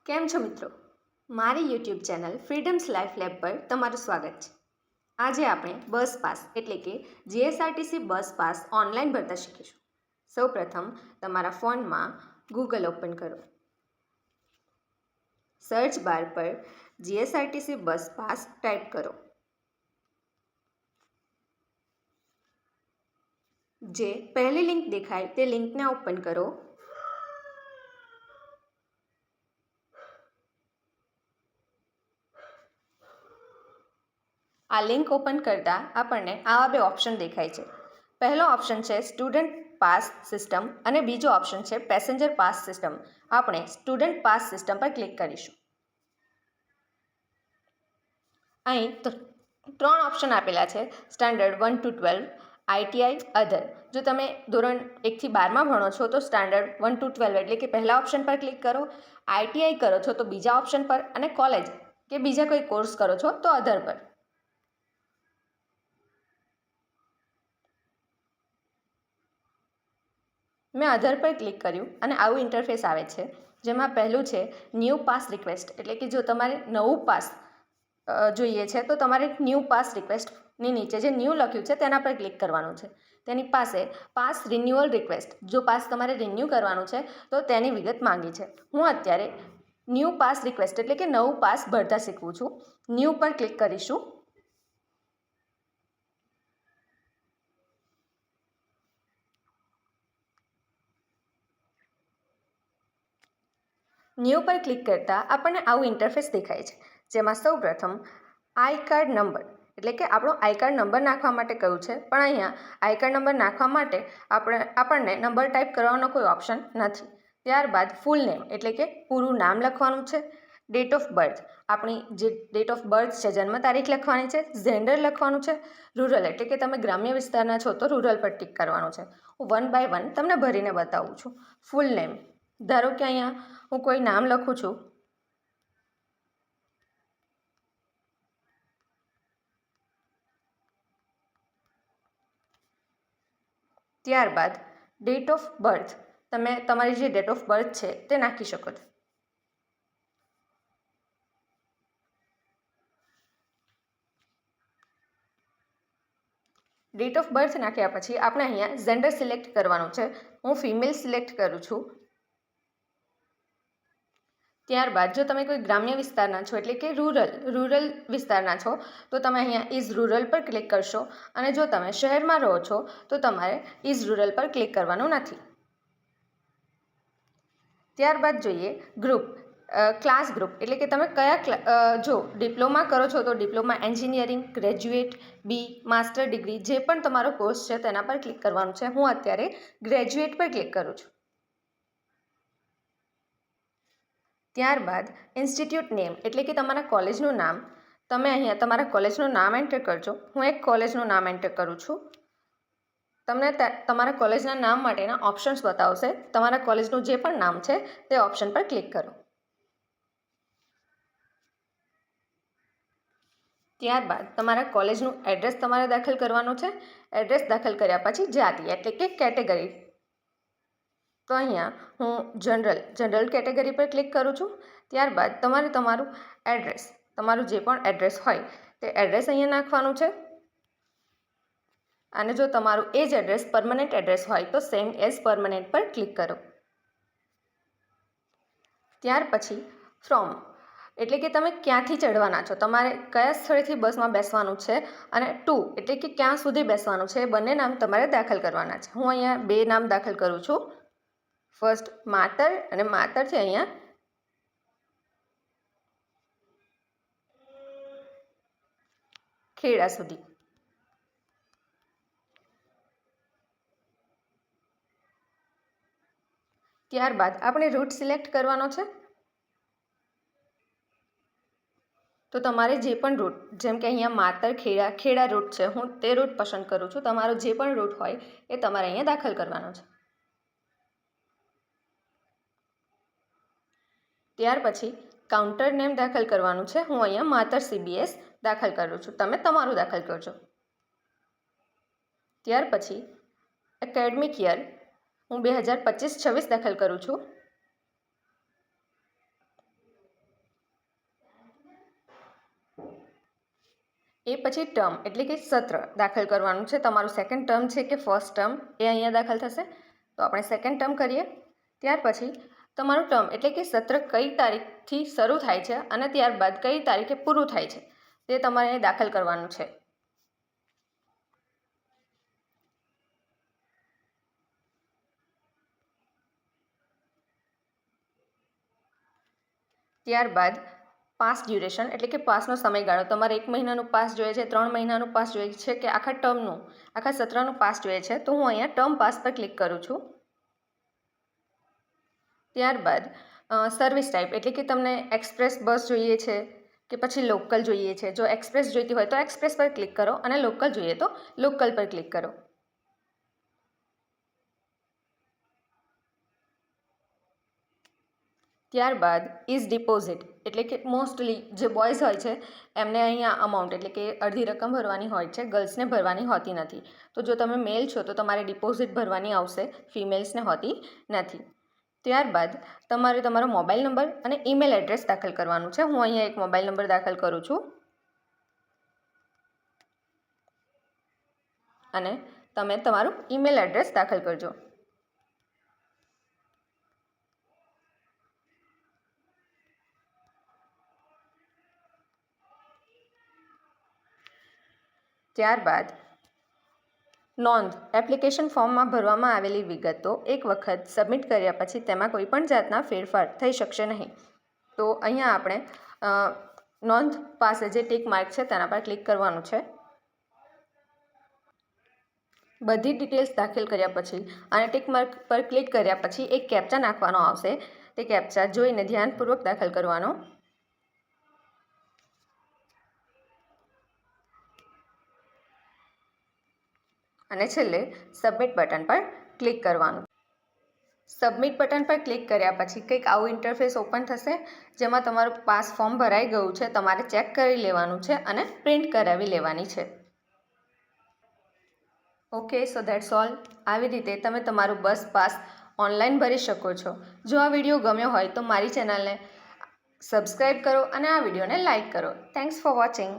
કેમ છો મિત્રો? મારી યુટ્યુબ ચેનલ ફ્રીડમ્સ લાઈફ લેબ પર તમારું સ્વાગત છે. આજે આપણે બસ પાસ એટલે કે જીએસઆરટીસી બસ પાસ ઓનલાઈન ભરતા શીખીશું. સૌપ્રથમ તમારા ફોનમાં ગૂગલ ઓપન કરો. સર્ચ બાર પર જીએસઆરટીસી બસ પાસ ટાઈપ કરો. જે પહેલી લિંક દેખાય તે લિંકને ઓપન કરો. આ લિંક ઓપન કરતાં આપણને આવા બે ઓપ્શન દેખાય છે. પહેલો ઓપ્શન છે સ્ટુડન્ટ પાસ સિસ્ટમ અને બીજો ઓપ્શન છે પેસેન્જર પાસ સિસ્ટમ. આપણે સ્ટુડન્ટ પાસ સિસ્ટમ પર ક્લિક કરીશું. અહીં ત્રણ ઓપ્શન આપેલા છે: સ્ટાન્ડર્ડ 1 to 12, આઈટીઆઈ, અધર. જો તમે ધોરણ 1 થી 12માં ભણો છો તો સ્ટાન્ડર્ડ 1 to 12 એટલે કે પહેલા ઓપ્શન પર ક્લિક કરો. આઈટીઆઈ કરો છો તો બીજા ઓપ્શન પર, અને કોલેજ કે બીજા કોઈ કોર્સ કરો છો તો અધર પર. મેં અધર પર ક્લિક કર્યું અને આવું ઇન્ટરફેસ આવે છે, જેમાં પહેલું છે ન્યૂ પાસ રિક્વેસ્ટ. એટલે કે જો તમારે નવું પાસ જોઈએ છે તો તમારે ન્યૂ પાસ રિક્વેસ્ટની નીચે જે ન્યૂ લખ્યું છે તેના પર ક્લિક કરવાનું છે. તેની પાસે પાસ રિન્યુઅલ રિક્વેસ્ટ, જો પાસ તમારે રિન્યૂ કરવાનું છે તો તેની વિગત માંગી છે. હું અત્યારે ન્યૂ પાસ રિક્વેસ્ટ એટલે કે નવું પાસ ભરતા શીખવું છું. ન્યૂ પર ક્લિક કરીશું. ન્યૂ પર ક્લિક કરતાં આપણને આવું ઇન્ટરફેસ દેખાય છે, જેમાં સૌપ્રથમ આઈ કાર્ડ નંબર એટલે કે આપણો આઈ કાર્ડ નંબર નાખવા માટે કહ્યું છે, પણ અહીંયા આઈ કાર્ડ નંબર નાખવા માટે આપણને નંબર ટાઈપ કરવાનો કોઈ ઓપ્શન નથી. ત્યારબાદ ફૂલ નેમ એટલે કે પૂરું નામ લખવાનું છે. ડેટ ઓફ બર્થ, આપણી જે ડેટ ઓફ બર્થ છે, જન્મ તારીખ લખવાની છે. જેન્ડર લખવાનું છે. રૂરલ એટલે કે તમે ગ્રામ્ય વિસ્તારના છો તો રૂરલ પર ટિક કરવાનું છે. હું 1 by 1 તમને ભરીને બતાવું છું. ફૂલ નેમ, ધારો કે અહીંયા હું કોઈ નામ લખું છું. ત્યારબાદ ડેટ ઓફ બર્થ, તમે તમારી જે ડેટ ઓફ બર્થ છે તે નાખી શકો છો. ડેટ ઓફ બર્થ નાખ્યા પછી આપણે અહીંયા જેન્ડર સિલેક્ટ કરવાનું છે. હું ફિમેલ સિલેક્ટ કરું છું. ત્યારબાદ જો તમે કોઈ ગ્રામ્ય વિસ્તારના છો એટલે કે રૂરલ વિસ્તારના છો તો તમે અહીંયા ઇઝ રૂરલ પર ક્લિક કરશો, અને જો તમે શહેરમાં રહો છો તો તમારે ઇઝ રૂરલ પર ક્લિક કરવાનું નથી. ત્યારબાદ જોઈએ ગ્રુપ, ક્લાસ ગ્રુપ એટલે કે તમે જો ડિપ્લોમા કરો છો તો ડિપ્લોમા એન્જિનિયરિંગ, ગ્રેજ્યુએટ, બી, માસ્ટર ડિગ્રી જે પણ તમારો કોર્સ છે તેના પર ક્લિક કરવાનું છે. હું અત્યારે ગ્રેજ્યુએટ પર ક્લિક કરું છું. ત્યારબાદ ઇન્સ્ટિટ્યૂટ નેમ એટલે કે તમારા કોલેજનું નામ, તમે અહીંયા તમારા કોલેજનું નામ એન્ટર કરજો. હું એક કોલેજનું નામ એન્ટર કરું છું. તમને તમારા કોલેજના નામ માટેના ઓપ્શન્સ બતાવશે. તમારા કોલેજનું જે પણ નામ છે તે ઓપ્શન પર ક્લિક કરો. ત્યારબાદ તમારા કોલેજનું એડ્રેસ તમારે દાખલ કરવાનું છે. એડ્રેસ દાખલ કર્યા પછી જાતિ એટલે કે કેટેગરી, તો અહીંયા હું જનરલ કેટેગરી પર ક્લિક કરું છું. ત્યારબાદ તમારે તમારું એડ્રેસ, તમારું જે પણ એડ્રેસ હોય તે એડ્રેસ અહીંયા નાખવાનું છે. અને જો તમારું એ જ એડ્રેસ પરમનન્ટ એડ્રેસ હોય તો સેમ એઝ પરમનન્ટ પર ક્લિક કરો. ત્યાર પછી ફ્રોમ એટલે કે તમે ક્યાંથી ચડવાના છો, તમારે કયા સ્થળેથી બસમાં બેસવાનું છે, અને ટુ એટલે કે ક્યાં સુધી બેસવાનું છે. એ બંને નામ તમારે દાખલ કરવાના છે. હું અહીંયા બે નામ દાખલ કરું છું. ફર્સ્ટ માતર, અને માતરથી અહીંયા ખેડા સુધી. ત્યારબાદ આપણે રૂટ સિલેક્ટ કરવાનો છે. તો તમારે જે પણ રૂટ, જેમ કે અહીંયા માતર ખેડા રૂટ છે, હું તે રૂટ પસંદ કરું છું. તમારો જે પણ રૂટ હોય એ તમારે અહીંયા દાખલ કરવાનો છે. ત્યાર પછી કાઉન્ટર નેમ દાખલ કરવાનું છે. હું અહીંયા માતર CBS દાખલ કરું છું. તમે તમારું દાખલ કરજો. ત્યાર પછી એકેડમિક યર હું 2025-26 દાખલ કરું છું. એ પછી ટર્મ એટલે કે સત્ર દાખલ કરવાનું છે. તમારું સેકન્ડ ટર્મ છે કે ફર્સ્ટ ટર્મ એ અહીંયા દાખલ થશે. તો આપણે સેકન્ડ ટર્મ કરીએ. ત્યાર પછી તમારું ટર્મ એટલે કે સત્ર કઈ તારીખથી શરૂ થાય છે અને ત્યારબાદ કઈ તારીખે પૂરું થાય છે તે તમારે દાખલ કરવાનું છે. ત્યારબાદ પાસ ડ્યુરેશન એટલે કે પાસનો સમયગાળો. તમારે 1 મહિનાનું પાસ જોઈએ છે, 3 મહિનાનું પાસ જોઈએ છે કે આખા ટર્મનું, આખા સત્રનું પાસ જોઈએ છે. તો હું અહીંયા ટર્મ પાસ પર ક્લિક કરું છું. ત્યારબાદ સર્વિસ ટાઈપ એટલે કે તમને એક્સપ્રેસ બસ જોઈએ છે કે પછી લોકલ જોઈએ છે. જો એક્સપ્રેસ જોઈતી હોય તો એક્સપ્રેસ પર ક્લિક કરો અને લોકલ જોઈએ તો લોકલ પર ક્લિક કરો. ત્યારબાદ ઇઝ ડિપોઝિટ એટલે કે મોસ્ટલી જે બોયઝ હોય છે એમને અહીંયા અમાઉન્ટ એટલે કે અડધી રકમ ભરવાની હોય છે, ગર્લ્સને ભરવાની હોતી નથી. તો જો તમે મેલ છો તો તમારે ડિપોઝિટ ભરવાની આવશે, ફિમેલ્સને હોતી નથી. ત્યારબાદ તમારે તમારો મોબાઈલ નંબર અને ઈમેલ એડ્રેસ દાખલ કરવાનું છે. હું અહીંયા એક મોબાઈલ નંબર દાખલ કરું છું અને તમે તમારું ઈમેલ એડ્રેસ દાખલ કરજો. ત્યારબાદ નોંધ એપ્લિકેશન ફોર્મમાં ભરવામાં આવેલી વિગતો એક વખત સબમિટ કર્યા પછી તેમાં કોઈ પણ જાતના ફેરફાર થઈ શકશે નહીં. તો અહીંયા આપણે નોંધ પાસે જે ટિક માર્ક છે તેના પર ક્લિક કરવાનું છે. બધી ડિટેલ્સ દાખલ કર્યા પછી અને ટિક માર્ક પર ક્લિક કર્યા પછી એક કેપ્ચા નાખવાનો આવશે. તે કેપ્ચા જોઈને ધ્યાનપૂર્વક દાખલ કરવાનો અને છેલ્લે સબમિટ બટન પર ક્લિક કરવાનું. સબમિટ બટન પર ક્લિક કર્યા પછી કંઈક આવું ઇન્ટરફેસ ઓપન થશે જેમાં તમારું પાસ ફોર્મ ભરાઈ ગયું છે. તમારે ચેક કરી લેવાનું છે અને પ્રિન્ટ કરાવી લેવાની છે. Okay, so that's all. આવી રીતે તમે તમારું બસ પાસ ઓનલાઈન ભરી શકો છો. જો આ વિડીયો ગમ્યો હોય તો મારી ચેનલને સબસ્ક્રાઈબ કરો અને આ વિડીયોને લાઈક કરો. Thanks for watching.